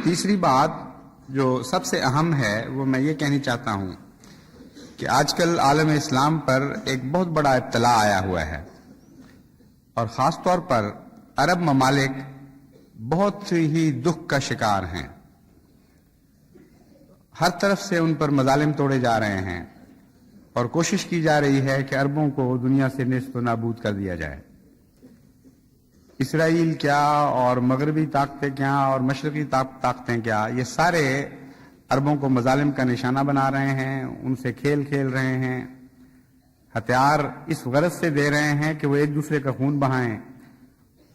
تیسری بات جو سب سے اہم ہے وہ میں یہ کہنی چاہتا ہوں کہ آج کل عالم اسلام پر ایک بہت بڑا ابتلا آیا ہوا ہے، اور خاص طور پر عرب ممالک بہت ہی دکھ کا شکار ہیں۔ ہر طرف سے ان پر مظالم توڑے جا رہے ہیں اور کوشش کی جا رہی ہے کہ عربوں کو دنیا سے نیست و نابود کر دیا جائے۔ اسرائیل کیا اور مغربی طاقتیں کیا اور مشرقی طاقتیں کیا، یہ سارے عربوں کو مظالم کا نشانہ بنا رہے ہیں، ان سے کھیل کھیل رہے ہیں، ہتھیار اس غرض سے دے رہے ہیں کہ وہ ایک دوسرے کا خون بہائیں،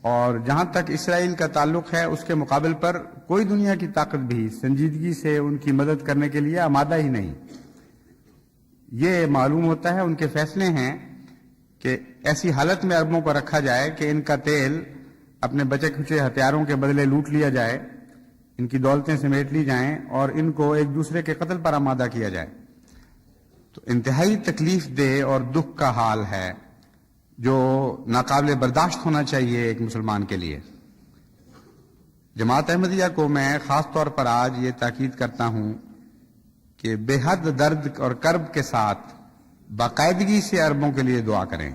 اور جہاں تک اسرائیل کا تعلق ہے اس کے مقابل پر کوئی دنیا کی طاقت بھی سنجیدگی سے ان کی مدد کرنے کے لیے آمادہ ہی نہیں۔ یہ معلوم ہوتا ہے ان کے فیصلے ہیں کہ ایسی حالت میں عربوں کو رکھا جائے کہ ان کا تیل اپنے بچے کھچے ہتھیاروں کے بدلے لوٹ لیا جائے، ان کی دولتیں سمیٹ لی جائیں اور ان کو ایک دوسرے کے قتل پر آمادہ کیا جائے۔ تو انتہائی تکلیف دہ اور دکھ کا حال ہے جو ناقابل برداشت ہونا چاہیے ایک مسلمان کے لیے۔ جماعت احمدیہ کو میں خاص طور پر آج یہ تاکید کرتا ہوں کہ بے حد درد اور کرب کے ساتھ باقاعدگی سے عربوں کے لیے دعا کریں،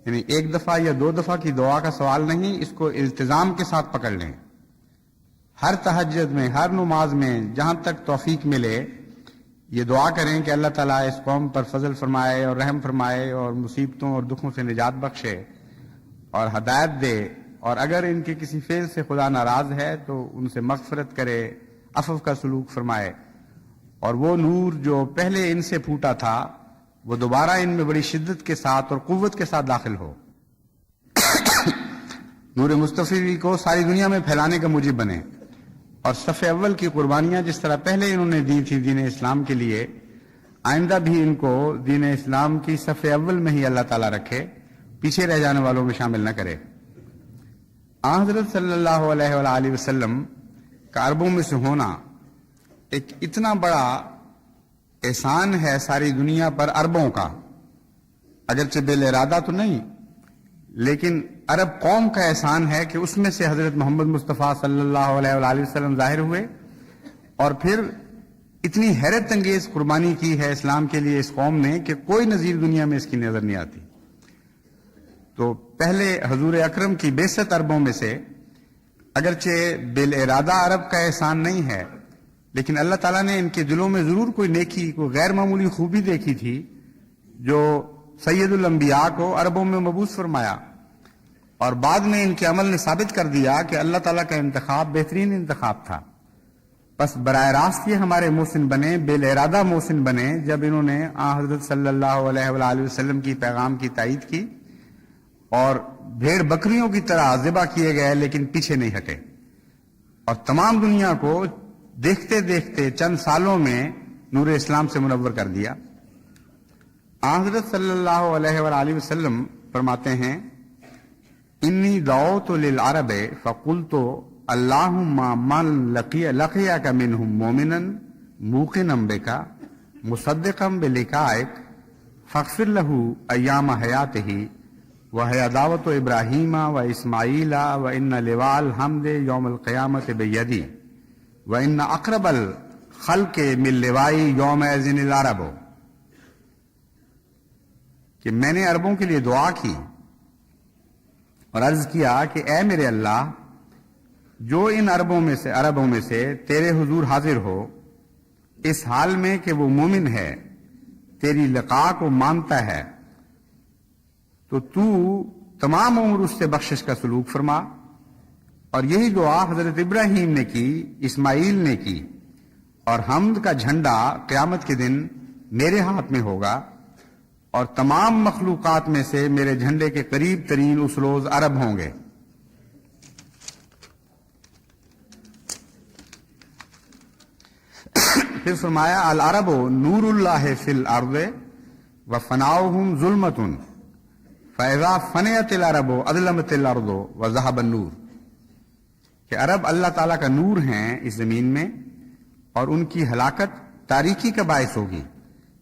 یعنی ایک دفعہ یا دو دفعہ کی دعا کا سوال نہیں، اس کو التزام کے ساتھ پکڑ لیں۔ ہر تہجد میں، ہر نماز میں جہاں تک توفیق ملے یہ دعا کریں کہ اللہ تعالیٰ اس قوم پر فضل فرمائے اور رحم فرمائے اور مصیبتوں اور دکھوں سے نجات بخشے اور ہدایت دے، اور اگر ان کے کسی فعل سے خدا ناراض ہے تو ان سے مغفرت کرے، عفو کا سلوک فرمائے، اور وہ نور جو پہلے ان سے پھوٹا تھا وہ دوبارہ ان میں بڑی شدت کے ساتھ اور قوت کے ساتھ داخل ہو، نور مصطفی کو ساری دنیا میں پھیلانے کا موجب بنے، اور صف اول کی قربانیاں جس طرح پہلے انہوں نے دی تھی دین اسلام کے لیے، آئندہ بھی ان کو دین اسلام کی صف اول میں ہی اللہ تعالیٰ رکھے، پیچھے رہ جانے والوں میں شامل نہ کرے۔ حضرت صلی اللہ علیہ وآلہ وسلم کا عربوں میں سے ہونا ایک اتنا بڑا احسان ہے ساری دنیا پر عربوں کا، اگرچہ بالارادہ تو نہیں، لیکن عرب قوم کا احسان ہے کہ اس میں سے حضرت محمد مصطفیٰ صلی اللہ علیہ وآلہ وسلم ظاہر ہوئے، اور پھر اتنی حیرت انگیز قربانی کی ہے اسلام کے لیے اس قوم نے کہ کوئی نظیر دنیا میں اس کی نظر نہیں آتی۔ تو پہلے حضور اکرم کی بعثت عربوں میں سے اگرچہ بالارادہ عرب کا احسان نہیں ہے، لیکن اللہ تعالیٰ نے ان کے دلوں میں ضرور کوئی نیکی، کوئی غیر معمولی خوبی دیکھی تھی جو سید الانبیاء کو عربوں میں مبعوث فرمایا، اور بعد میں ان کے عمل نے ثابت کر دیا کہ اللہ تعالیٰ کا انتخاب بہترین انتخاب تھا۔ بس براہ راست یہ ہمارے محسن بنے، بالارادہ محسن بنے جب انہوں نے حضرت صلی اللہ علیہ وآلہ وسلم کی پیغام کی تائید کی، اور بھیڑ بکریوں کی طرح ذبح کیے گئے لیکن پیچھے نہیں ہٹے، اور تمام دنیا کو دیکھتے دیکھتے چند سالوں میں نور اسلام سے منور کر دیا۔ حضرت صلی اللہ علیہ وآلہ وسلم فرماتے ہیں، انی دعوت للعرب فقلت اللہم من لقیک منہم مومنا موقنا بک مصدقا بلقائک فاغفر له ایام حیاتہ وہی دعوت ابراہیم و اسماعیل وان لواء الحمد یوم القیامت بیدی وان اقرب الخلق من لوائی یوم اذن العرب، کہ میں نے عربوں کے لیے دعا کی اور عرض کیا کہ اے میرے اللہ، جو ان عربوں میں سے تیرے حضور حاضر ہو اس حال میں کہ وہ مومن ہے، تیری لقاء کو مانتا ہے، تو تمام عمر اس سے بخشش کا سلوک فرما۔ اور یہی دعا حضرت ابراہیم نے کی، اسماعیل نے کی، اور حمد کا جھنڈا قیامت کے دن میرے ہاتھ میں ہوگا، اور تمام مخلوقات میں سے میرے جھنڈے کے قریب ترین اس روز عرب ہوں گے۔ پھر فرمایا، العرب نور اللہ فی الارض وفناؤہم ظلمت فاذا فنیت العرب اظلمت الارض وذہب النور، کہ عرب اللہ تعالیٰ کا نور ہیں اس زمین میں، اور ان کی ہلاکت تاریکی کا باعث ہوگی۔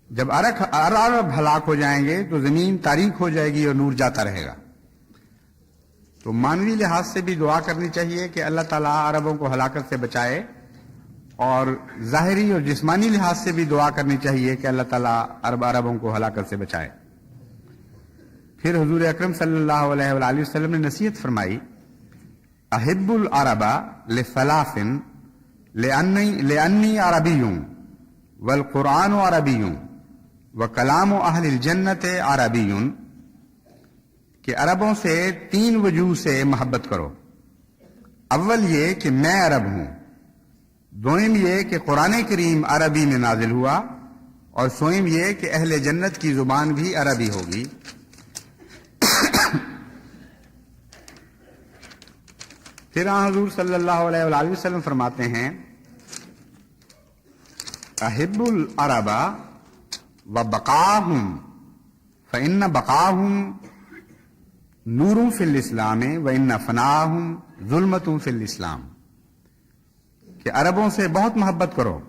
جب عرب ہلاک ہو جائیں گے تو زمین تاریک ہو جائے گی اور نور جاتا رہے گا۔ تو مانوی لحاظ سے بھی دعا کرنی چاہیے کہ اللہ تعالیٰ عربوں کو ہلاکت سے بچائے، اور ظاہری اور جسمانی لحاظ سے بھی دعا کرنی چاہیے کہ اللہ تعالیٰ عربوں کو ہلاکت سے بچائے۔ پھر حضور اکرم صلی اللہ علیہ وآلہ وسلم نے نصیحت فرمائی، احب العرب لثلاث لانی عربی والقرآن عربی وکلام اہل الجنت عربی، کہ عربوں سے 3 وجوہ سے محبت کرو۔ اول یہ کہ میں عرب ہوں، دوم یہ کہ قرآن کریم عربی میں نازل ہوا، اور سوم یہ کہ اہل جنت کی زبان بھی عربی ہوگی۔ پھر حضور صلی اللہ علیہ وآلہ وسلم فرماتے ہیں، احب العرب وبقاہم فإن بقاہم نور فی الاسلام وإن فناہم ظلمت فی الاسلام، کہ عربوں سے بہت محبت کرو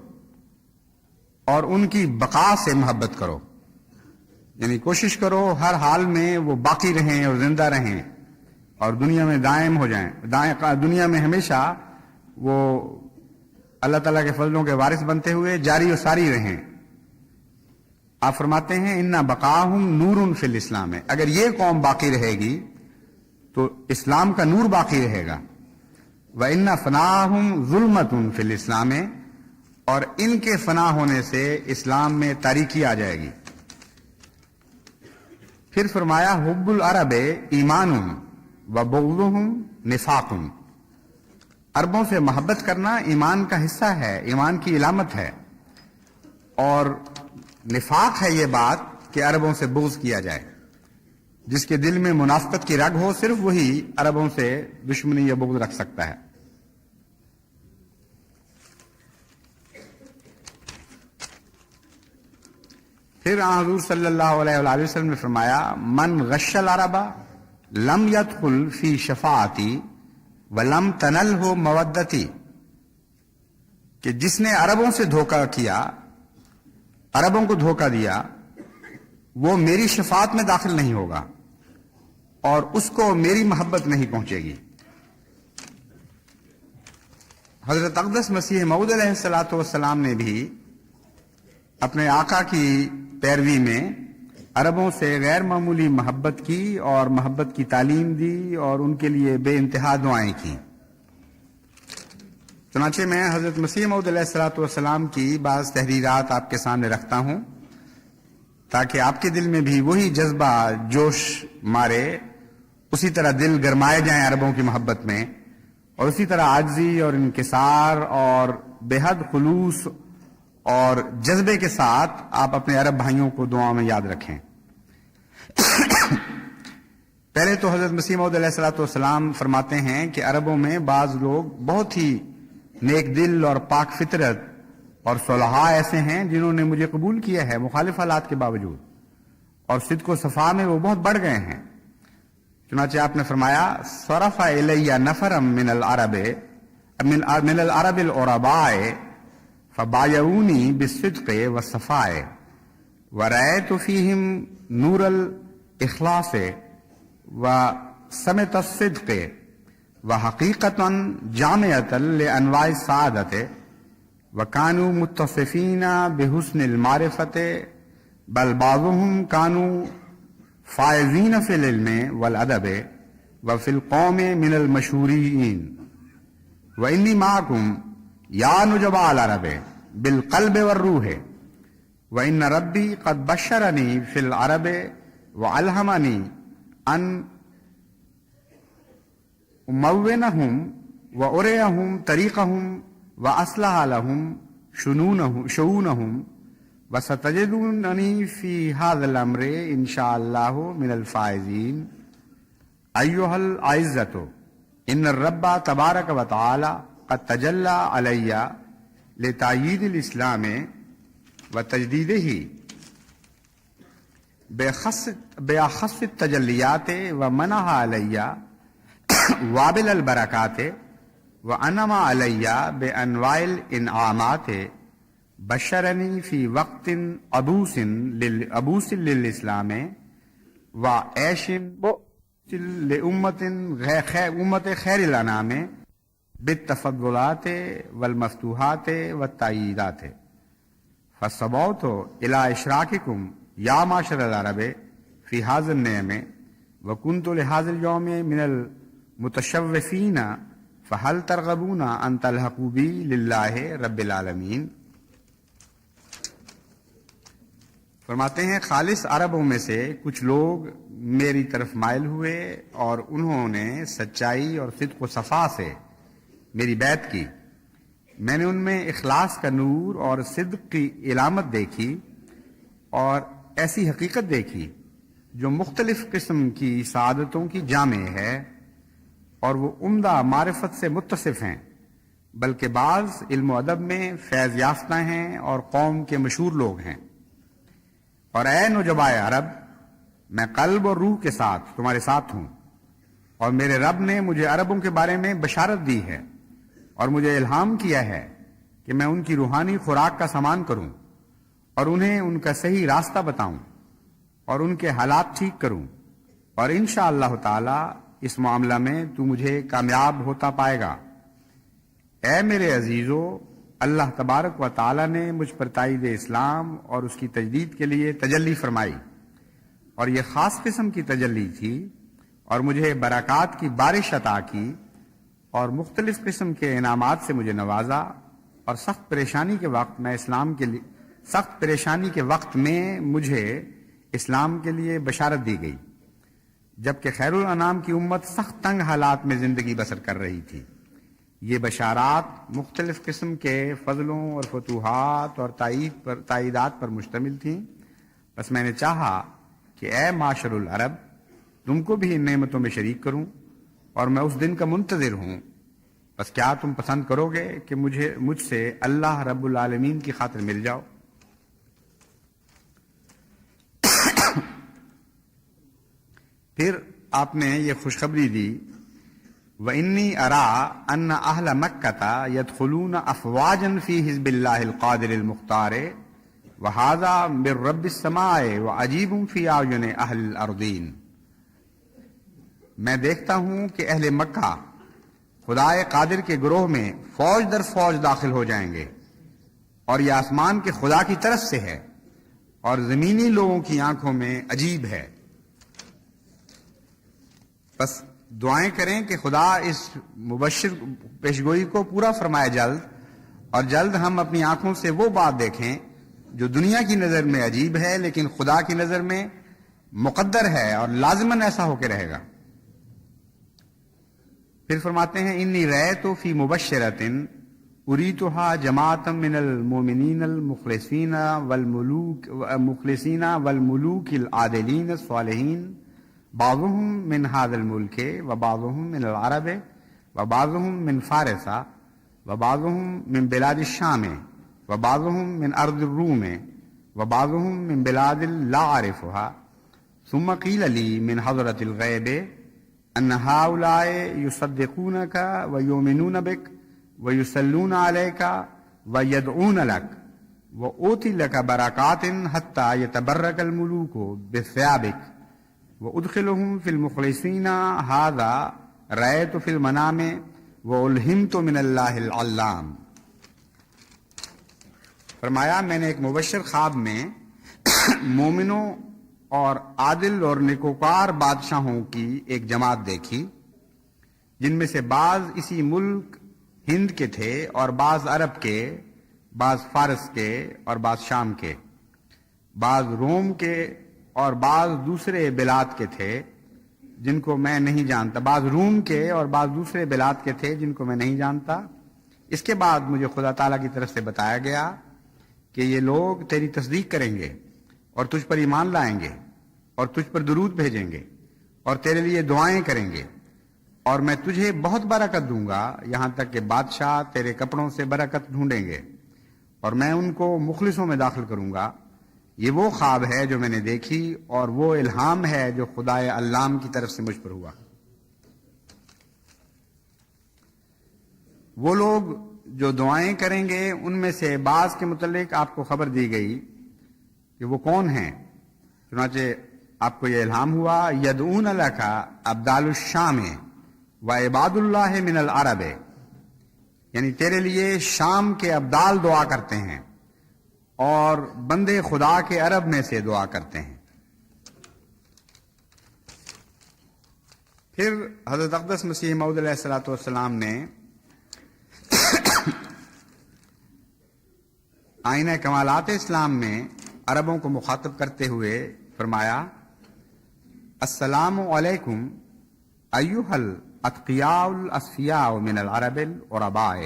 اور ان کی بقا سے محبت کرو، یعنی کوشش کرو ہر حال میں وہ باقی رہیں اور زندہ رہیں اور دنیا میں دائم ہو جائیں، دنیا میں ہمیشہ وہ اللہ تعالیٰ کے فضلوں کے وارث بنتے ہوئے جاری و ساری رہیں۔ آپ فرماتے ہیں اِنَّ بَقَاهُمْ نُورٌ فِي الْإِسْلَامِ، اگر یہ قوم باقی رہے گی تو اسلام کا نور باقی رہے گا۔ وَإِنَّ فَنَاهُمْ ظُلْمَةٌ فِي الْإِسْلَامِ، اور ان کے فنا ہونے سے اسلام میں تاریکی آ جائے گی۔ پھر فرمایا حب العرب ایمان وبغضهم نفاق، عربوں سے محبت کرنا ایمان کا حصہ ہے، ایمان کی علامت ہے، اور نفاق ہے یہ بات کہ عربوں سے بغض کیا جائے۔ جس کے دل میں منافقت کی رگ ہو صرف وہی عربوں سے دشمنی یا بغض رکھ سکتا ہے۔ پھر حضور صلی اللہ علیہ وآلہ وسلم نے فرمایا من غش العرب لم يدخل فی شفاعتی ولم تنلہ مودتی، کہ جس نے عربوں سے دھوکہ کیا، عربوں کو دھوکہ دیا، وہ میری شفاعت میں داخل نہیں ہوگا اور اس کو میری محبت نہیں پہنچے گی۔ حضرت اقدس مسیح موعود علیہ الصلوۃ والسلام نے بھی اپنے آقا کی پیروی میں عربوں سے غیر معمولی محبت کی اور محبت کی تعلیم دی اور ان کے لیے بے انتہا دعائیں کی۔ چنانچہ میں حضرت مسیح موعود علیہ الصلوۃ والسلام کی بعض تحریرات آپ کے سامنے رکھتا ہوں تاکہ آپ کے دل میں بھی وہی جذبہ جوش مارے، اسی طرح دل گرمائے جائیں عربوں کی محبت میں، اور اسی طرح عاجزی اور انکسار اور بے حد خلوص اور جذبے کے ساتھ آپ اپنے عرب بھائیوں کو دعاؤں میں یاد رکھیں۔ پہلے تو حضرت مسیح موعود علیہ الصلوۃ والسلام فرماتے ہیں کہ عربوں میں بعض لوگ بہت ہی نیک دل اور پاک فطرت اور صلحاء ایسے ہیں جنہوں نے مجھے قبول کیا ہے مخالف حالات کے باوجود، اور صدق و صفا میں وہ بہت بڑھ گئے ہیں۔ چنانچہ آپ نے فرمایا صرف الی نفرا من العرب العرباء فبایعونی بالصدق والصفاء ورأیت فیہم نور الاخلاص وسمت الصدق وحقیقتا جامعتا لانواع السعادت وکانوا متصفین بحسن المعرفت بل بعضهم كانوا فائزین فی العلم والادب وفی القوم من المشہورین وانی معکم یا نجباء العرب بالقلب والروح وان ربی قد بشرنی فی العرب وعلہمنی ان امونہم وارئہم طریقہم واصلح لہم شؤونہم وستجدوننی فی ھذا الامر انشاء اللہ من الفائزین۔ ایھا العزۃ ان الرب تبارک وتعالی قد تجلی علی لتأیید الاسلام وتجدیدہ بأخص التجلیات ومنح علی وابل البرکات وانعم علی بانواع الانعامات بشرنی فی وقت عبوس للاسلام وعیش امت خیر الانام بالتفضلات والمفتوحات والتأییدات فالصبوت الى اشراککم یا معاشر العرب فی هذا النعم وکنت لهذا اليوم من المتشوفین فهل ترغبون ان تلحقوا بی للہ رب العالمین۔ فرماتے ہیں خالص عربوں میں سے کچھ لوگ میری طرف مائل ہوئے اور انہوں نے سچائی اور صدق و صفا سے میری بیعت کی۔ میں نے ان میں اخلاص کا نور اور صدق کی علامت دیکھی اور ایسی حقیقت دیکھی جو مختلف قسم کی سعادتوں کی جامع ہے، اور وہ عمدہ معرفت سے متصف ہیں، بلکہ بعض علم و ادب میں فیض یافتہ ہیں اور قوم کے مشہور لوگ ہیں۔ اور اے نجبائے عرب، میں قلب اور روح کے ساتھ تمہارے ساتھ ہوں، اور میرے رب نے مجھے عربوں کے بارے میں بشارت دی ہے اور مجھے الہام کیا ہے کہ میں ان کی روحانی خوراک کا سامان کروں اور انہیں ان کا صحیح راستہ بتاؤں اور ان کے حالات ٹھیک کروں، اور انشاءاللہ تعالی اس معاملہ میں تو مجھے کامیاب ہوتا پائے گا۔ اے میرے عزیزو، اللہ تبارک و تعالی نے مجھ پر تائید اسلام اور اس کی تجدید کے لیے تجلی فرمائی، اور یہ خاص قسم کی تجلی تھی، اور مجھے برکات کی بارش عطا کی اور مختلف قسم کے انعامات سے مجھے نوازا، اور سخت پریشانی کے وقت میں مجھے اسلام کے لیے بشارت دی گئی، جبکہ خیر الانام کی امت سخت تنگ حالات میں زندگی بسر کر رہی تھی۔ یہ بشارات مختلف قسم کے فضلوں اور فتوحات اور تائیدات پر مشتمل تھیں۔ بس میں نے چاہا کہ اے معاشر العرب، تم کو بھی ان نعمتوں میں شریک کروں، اور میں اس دن کا منتظر ہوں۔ بس کیا تم پسند کرو گے کہ مجھ سے اللہ رب العالمین کی خاطر مل جاؤ؟ پھر آپ نے یہ خوشخبری دی، وَإِنِّي أَرَىٰ أَنَّ أَهْلَ مَكَّةَ يَدْخُلُونَ أَفْوَاجًا فِي حِزْبِ اللَّهِ الْقَادِرِ الْمُخْتَارِ وَهَٰذَا مِن رَّبِّ السَّمَاءِ وَعَجِيبٌ فِي أَعْيُنِ أَهْلِ الْأَرْضِينَ۔ میں دیکھتا ہوں کہ اہل مکہ خدائے قادر کے گروہ میں فوج در فوج داخل ہو جائیں گے، اور یہ آسمان کے خدا کی طرف سے ہے اور زمینی لوگوں کی آنکھوں میں عجیب ہے۔ بس دعائیں کریں کہ خدا اس مبشر پیشگوئی کو پورا فرمائے جلد، اور جلد ہم اپنی آنکھوں سے وہ بات دیکھیں جو دنیا کی نظر میں عجیب ہے لیکن خدا کی نظر میں مقدر ہے اور لازماً ایسا ہو کے رہے گا۔ پھر فرماتے ہیں انی رأیت فی مبشرۃ اریتھا جماعۃ من المؤمنین المخلصین والملوک العادلین الصالحین بعضهم من هذا الملك وبعضهم من العرب وبعضهم من فارس وبعضهم من بلاد الشام وبعضهم من أرض الروم وبعضهم من بلاد لا أعرفها ثم قيل لي من حضرة الغيب أن هؤلاء يصدقونك ويؤمنون بك ويصلون عليك ويدعون لك وأوتي لك بركات حتى يتبرك الملوك بثيابك وَأُدْخِلُهُمْ فِي الْمُخْلِصِينَ هَذَا رَأَيْتُ فِي الْمَنَامِ وَأُلْهِمْتُ مِنَ اللَّهِ الْعَلَّامِ۔ فرمایا میں نے ایک مبشر خواب میں مومنوں اور عادل اور نیکوکار بادشاہوں کی ایک جماعت دیکھی، جن میں سے بعض اسی ملک ہند کے تھے اور بعض عرب کے، بعض فارس کے اور بعض شام کے، بعض روم کے اور بعض دوسرے بلاد کے تھے جن کو میں نہیں جانتا، بعض روم کے اور بعض دوسرے بلاد کے تھے جن کو میں نہیں جانتا۔ اس کے بعد مجھے خدا تعالیٰ کی طرف سے بتایا گیا کہ یہ لوگ تیری تصدیق کریں گے اور تجھ پر ایمان لائیں گے اور تجھ پر درود بھیجیں گے اور تیرے لیے دعائیں کریں گے، اور میں تجھے بہت برکت دوں گا، یہاں تک کہ بادشاہ تیرے کپڑوں سے برکت ڈھونڈیں گے، اور میں ان کو مخلصوں میں داخل کروں گا۔ یہ وہ خواب ہے جو میں نے دیکھی، اور وہ الہام ہے جو خدائے علام کی طرف سے مجھ پر ہوا۔ وہ لوگ جو دعائیں کریں گے ان میں سے بعض کے متعلق آپ کو خبر دی گئی کہ وہ کون ہیں۔ چنانچہ آپ کو یہ الہام ہوا یدعون لک ابدال الشام و عباد اللہ من العرب، یعنی تیرے لیے شام کے ابدال دعا کرتے ہیں اور بندے خدا کے عرب میں سے دعا کرتے ہیں۔ پھر حضرت اقدس مسیح موعود علیہ الصلوۃ والسلام نے آئینہ کمالات اسلام میں عربوں کو مخاطب کرتے ہوئے فرمایا السلام علیکم ایھا الاتقیاء الاصفیاء من العرب العرباء،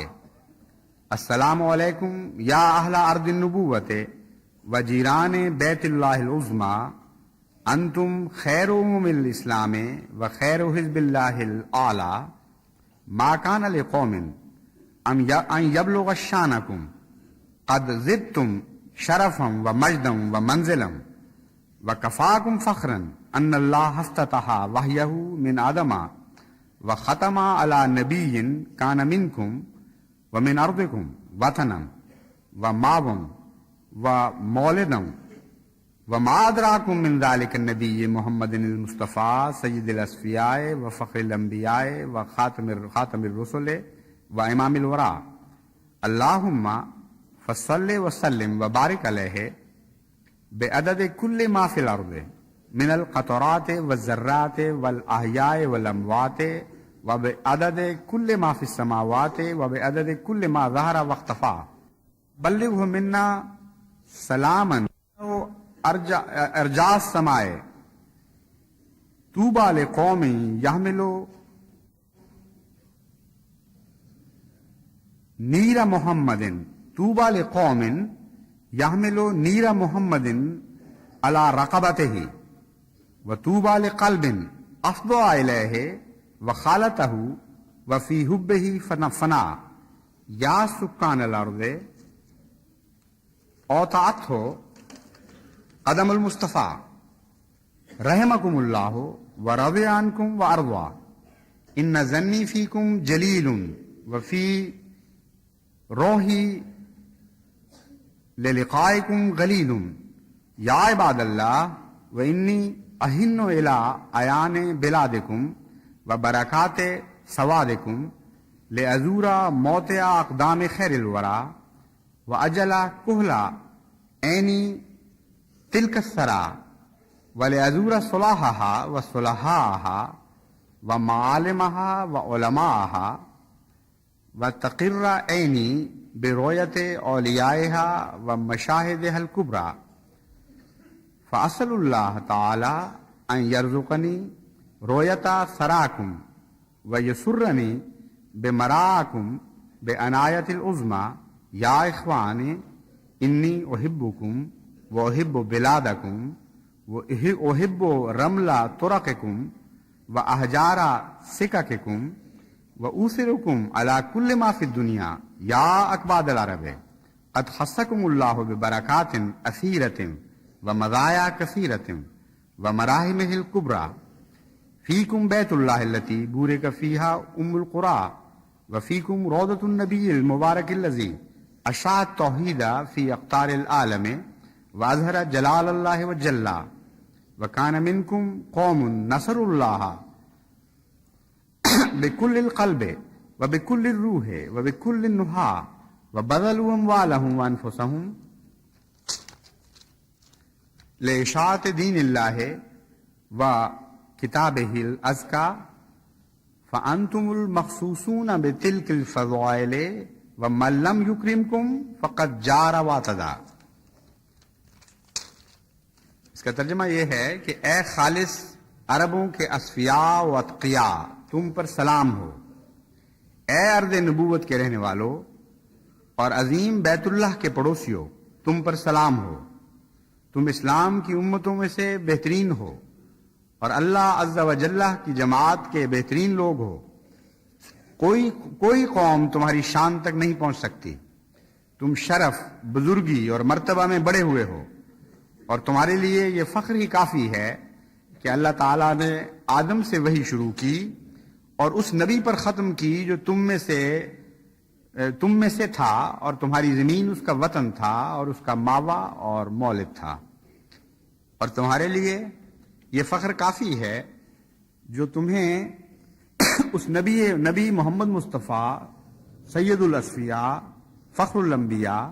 السلام علیکم یا اہل ارض النبوۃ و جیران بیت اللہ العظمی، انتم خیر الاسلام و خیر حزب اللہ الاعلی، ما کان لقوم ان یبلغ شانکم قد زدتم شرفا و مجدا و منزلا و کفاکم فخرا ان اللہ افتتح وحیہ من آدم و ختم علی نبی کان منکم و من ارضکم وطنا و ماوا و مولدا وما ادراکم من ذلک النبی محمد المصطفیٰ سید الاصفیاء و فخر الانبیاء و خاتم الرسل و امام الورا، اللہم فصل وسلم وبارک علیہ بعدد کل ما فی الارض من القطرات والذرات والاحیاء والاموات وبعدد کل ما فی السماوات وبعدد کل ما ظہر واختفى، بلغہ منا سلاما ارجاء السماء، طوبى لقوم يحملوا نیر محمد، طوبى لقوم يحملوا نیر محمد على رقبته، وطوبى لقلب افضى الیہ وخالته وفی حبه فنا، یا سکان الارض اوطعته قدم المصطفیٰ، رحمکم اللہ و رضی عنکم و ارضا، ان ظنی فیکم جلیل وفی روحی للقائکم غلیل، یا عباد اللہ و انی اہن الی عیان بلادکم و برکات سوادکم لازور موطع اقدام خیر الورا و اجل کہلا عینی تلک السرا ولازور صلاحها و صلحاءها و معالمها و علماءها و تقر عینی برؤیت اولیائها و مشاہدها الکبریٰ، فاسأل اللہ تعالی ان یرزقنی رؤیت ثراکم و یسرنی بمراکم بعنایت العظمی، یا اخوانی انی احبکم وأحب بلادکم وأحب رمل طرقکم وأحجار سکککم وأوثرکم على كل ما في الدنيا، یا اکباد العرب قد خصکم اللہ ببرکات اثیرۃ ومزایا کثیرۃ ومراحمہ الکبریٰ، فیکم بیت اللہ التی بورک فیہا ام القریٰ، وفیکم روضۃ النبی المبارک الذی اشاع التوحید فی اقطار العالم واظہر جلال اللہ وجلہ، وکان منکم قوم نصر اللہ بکل القلب وبکل الروح وبکل النہا وبذلوا اموالہم وانفسہم لإشاعت دین اللہ و کتابہ الازکا، فانتم المخصوصون بتلک الفضائل ومن لم یکرمکم فقد جار واعتدی۔ اس کا ترجمہ یہ ہے کہ اے خالص عربوں کے اصفیاء و اتقیاء، تم پر سلام ہو، اے ارض نبوت کے رہنے والوں اور عظیم بیت اللہ کے پڑوسیوں، تم پر سلام ہو، تم اسلام کی امتوں میں سے بہترین ہو اور اللہ عز و جل کی جماعت کے بہترین لوگ ہو، کوئی قوم تمہاری شان تک نہیں پہنچ سکتی، تم شرف، بزرگی اور مرتبہ میں بڑے ہوئے ہو، اور تمہارے لیے یہ فخر ہی کافی ہے کہ اللہ تعالیٰ نے آدم سے وحی شروع کی اور اس نبی پر ختم کی جو تم میں سے تھا، اور تمہاری زمین اس کا وطن تھا اور اس کا ماوا اور مولد تھا، اور تمہارے لیے یہ فخر کافی ہے جو تمہیں اس نبی محمد مصطفیٰ سید الاسفیاء فخر الانبیاء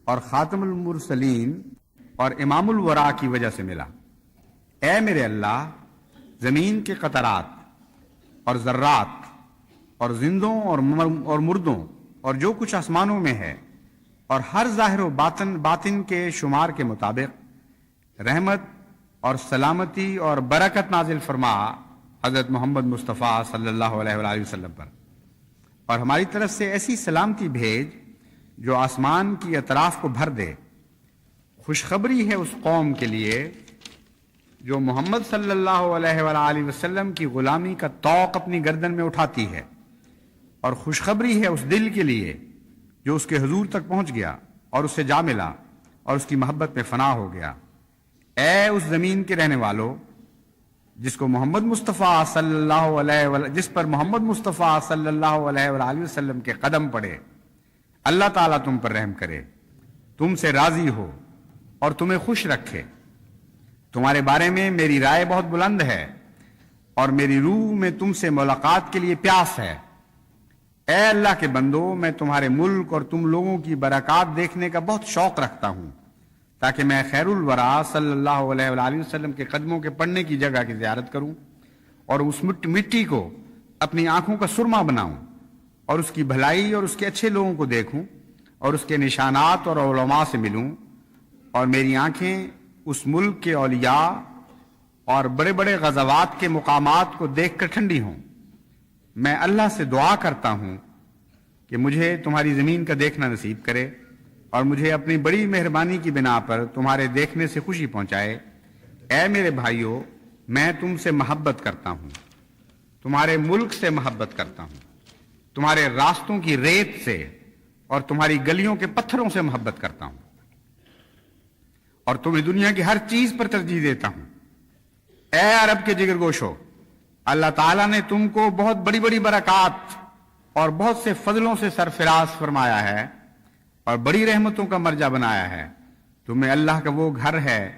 اور خاتم المرسلین اور امام الورا کی وجہ سے ملا۔ اے میرے اللہ، زمین کے قطرات اور ذرات اور زندوں اور مردوں اور جو کچھ آسمانوں میں ہے اور ہر ظاہر و باطن کے شمار کے مطابق رحمت اور سلامتی اور برکت نازل فرما حضرت محمد مصطفیٰ صلی اللہ علیہ وآلہ وسلم پر، اور ہماری طرف سے ایسی سلامتی بھیج جو آسمان کی اطراف کو بھر دے۔ خوشخبری ہے اس قوم کے لیے جو محمد صلی اللہ علیہ وآلہ وسلم کی غلامی کا طوق اپنی گردن میں اٹھاتی ہے، اور خوشخبری ہے اس دل کے لیے جو اس کے حضور تک پہنچ گیا اور اس سے جا ملا اور اس کی محبت میں فنا ہو گیا۔ اے اس زمین کے رہنے والوں جس پر محمد مصطفیٰ صلی اللہ علیہ وآلہ وسلم کے قدم پڑے، اللہ تعالیٰ تم پر رحم کرے، تم سے راضی ہو اور تمہیں خوش رکھے۔ تمہارے بارے میں میری رائے بہت بلند ہے اور میری روح میں تم سے ملاقات کے لیے پیاس ہے۔ اے اللہ کے بندو، میں تمہارے ملک اور تم لوگوں کی برکات دیکھنے کا بہت شوق رکھتا ہوں تاکہ میں خیر الورا صلی اللہ علیہ وآلہ وسلم کے قدموں کے پڑنے کی جگہ کی زیارت کروں اور اس مٹی کو اپنی آنکھوں کا سرما بناؤں اور اس کی بھلائی اور اس کے اچھے لوگوں کو دیکھوں اور اس کے نشانات اور علماء سے ملوں، اور میری آنکھیں اس ملک کے اولیاء اور بڑے بڑے غزوات کے مقامات کو دیکھ کر ٹھنڈی ہوں۔ میں اللہ سے دعا کرتا ہوں کہ مجھے تمہاری زمین کا دیکھنا نصیب کرے اور مجھے اپنی بڑی مہربانی کی بنا پر تمہارے دیکھنے سے خوشی پہنچائے۔ اے میرے بھائیوں، میں تم سے محبت کرتا ہوں، تمہارے ملک سے محبت کرتا ہوں، تمہارے راستوں کی ریت سے اور تمہاری گلیوں کے پتھروں سے محبت کرتا ہوں، اور تمہیں دنیا کی ہر چیز پر ترجیح دیتا ہوں۔ اے عرب کے جگر گوشو، اللہ تعالیٰ نے تم کو بہت بڑی بڑی برکات اور بہت سے فضلوں سے سرفراز فرمایا ہے اور بڑی رحمتوں کا مرجع بنایا ہے۔ تمہیں اللہ کا وہ گھر ہے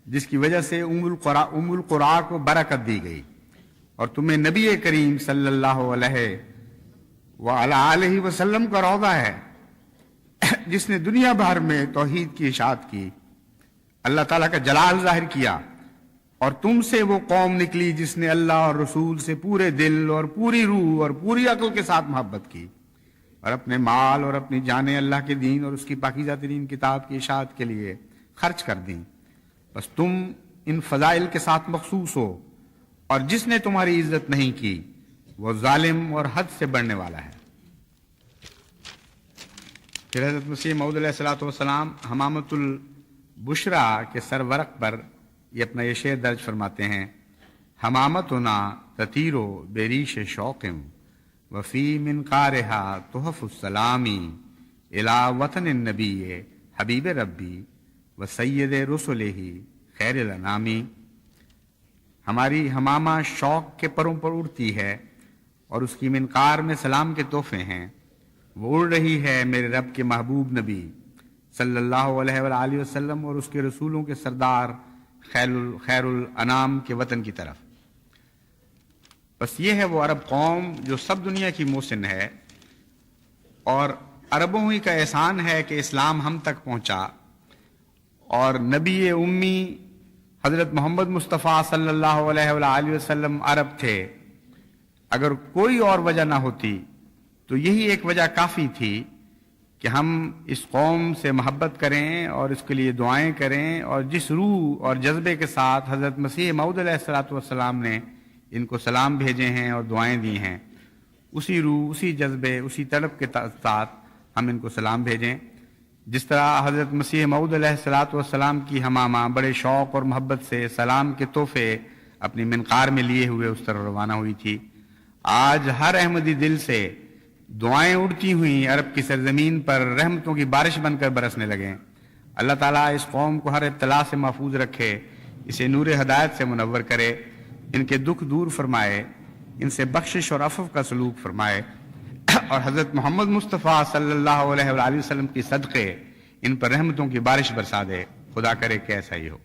جس کی وجہ سے ام القرا کو برکت دی گئی، اور تمہیں نبی کریم صلی اللہ علیہ وآلہ وسلم کا روضہ ہے جس نے دنیا بھر میں توحید کی اشاعت کی، اللہ تعالیٰ کا جلال ظاہر کیا، اور تم سے وہ قوم نکلی جس نے اللہ اور رسول سے پورے دل اور پوری روح اور پوری عقل کے ساتھ محبت کی، اور اپنے مال اور اپنی جانیں اللہ کے دین اور اس کی پاکیزہ ترین کتاب کی اشاعت کے لیے خرچ کر دیں۔ بس تم ان فضائل کے ساتھ مخصوص ہو، اور جس نے تمہاری عزت نہیں کی وہ ظالم اور حد سے بڑھنے والا ہے۔ پھر حضرت مسیح موعود علیہ السلام حمامت البشرا کے سرورق پر یہ اپنا یہ شعر درج فرماتے ہیں: حمامتنا تطیرو بیریش شوقم وفی منقارہا تحف السلامی الی وطن النبی حبیب ربی وسید رسلہ خیر الانامی۔ ہماری حمامہ شوق کے پروں پر اڑتی ہے اور اس کی منقار میں سلام کے تحفے ہیں، وہ اڑ رہی ہے میرے رب کے محبوب نبی صلی اللہ علیہ وآلہ وسلم اور اس کے رسولوں کے سردار خیر الانام کے وطن کی طرف۔ بس یہ ہے وہ عرب قوم جو سب دنیا کی محسن ہے، اور عربوں ہی کا احسان ہے کہ اسلام ہم تک پہنچا، اور نبی امی حضرت محمد مصطفیٰ صلی اللہ علیہ وآلہ وسلم عرب تھے۔ اگر کوئی اور وجہ نہ ہوتی تو یہی ایک وجہ کافی تھی کہ ہم اس قوم سے محبت کریں اور اس کے لیے دعائیں کریں، اور جس روح اور جذبے کے ساتھ حضرت مسیح موعود علیہ السلام نے ان کو سلام بھیجے ہیں اور دعائیں دی ہیں، اسی روح، اسی جذبے، اسی تڑپ کے ساتھ ہم ان کو سلام بھیجیں۔ جس طرح حضرت مسیح موعود علیہ السلام کی حمامہ بڑے شوق اور محبت سے سلام کے تحفے اپنی منقار میں لیے ہوئے اس طرح روانہ ہوئی تھی، آج ہر احمدی دل سے دعائیں اڑتی ہوئیں عرب کی سرزمین پر رحمتوں کی بارش بن کر برسنے لگیں۔ اللہ تعالیٰ اس قوم کو ہر ابتلا سے محفوظ رکھے، اسے نور ہدایت سے منور کرے، ان کے دکھ دور فرمائے، ان سے بخشش اور عفو کا سلوک فرمائے، اور حضرت محمد مصطفیٰ صلی اللہ علیہ وآلہ وسلم کی صدقے ان پر رحمتوں کی بارش برسا دے۔ خدا کرے کہ ایسا ہی ہو۔